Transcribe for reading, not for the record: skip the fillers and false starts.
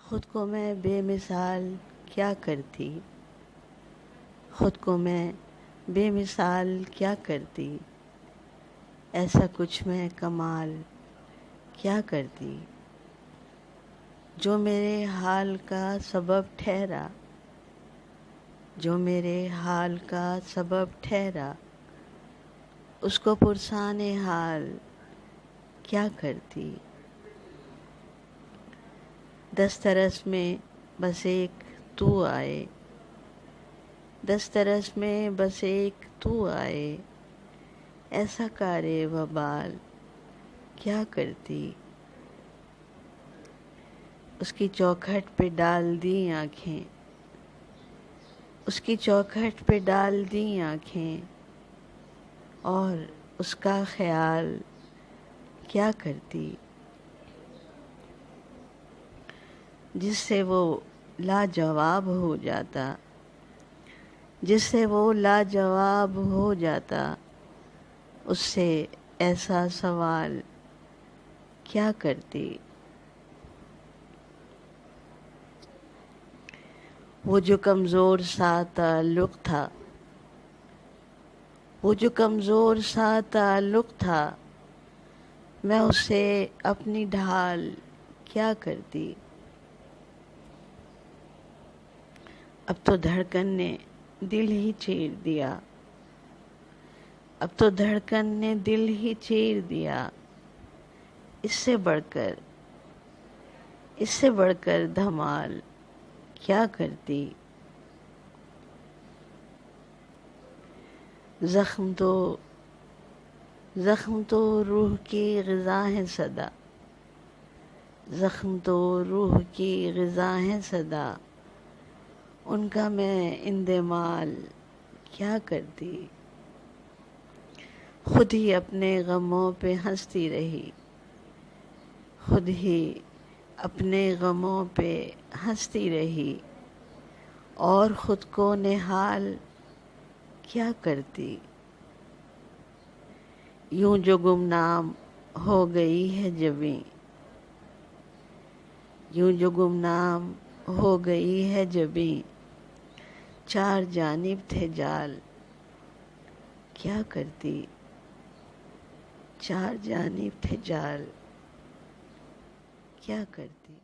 خود کو میں بے مثال کیا کرتی، خود کو میں بے مثال کیا کرتی، ایسا کچھ میں کمال کیا کرتی، جو میرے حال کا سبب ٹھہرا، جو میرے حال کا سبب ٹھہرا، اس کو پرسان حال کیا کرتی۔ دسترس میں بس ایک تو آئے، دسترس میں بس ایک تو آئے، ایسا کار وبال کیا کرتی، اس کی چوکھٹ پہ ڈال دی آنکھیں، اس کی چوکھٹ پہ ڈال دی آنکھیں، اور اس کا خیال کیا کرتی، جس سے وہ لاجواب ہو جاتا، جس سے وہ لاجواب ہو جاتا، اس سے ایسا سوال کیا کرتی۔ وہ جو کمزور سا تعلق تھا، وہ جو کمزور سا تعلق تھا، میں اسے اپنی ڈھال کیا کرتی۔ اب تو دھڑکن نے دل ہی چیر دیا، اب تو دھڑکن نے دل ہی چیر دیا، اس سے بڑھ کر دھمال کیا کرتی۔ زخم تو روح کی غذا ہے صدا، زخم تو روح کی غذا ہے صدا، ان کا میں اندمال کیا کرتی۔ خود ہی اپنے غموں پہ ہنستی رہی، خود ہی اپنے غموں پہ ہنستی رہی، اور خود کو نہال کیا کرتی۔ یوں جو گمنام ہو گئی ہے جبیں، یوں جو گمنام ہو گئی ہے جبیں، چار جانب تھے جال کیا کرتی، چار جانب تھے جال کیا کرتی۔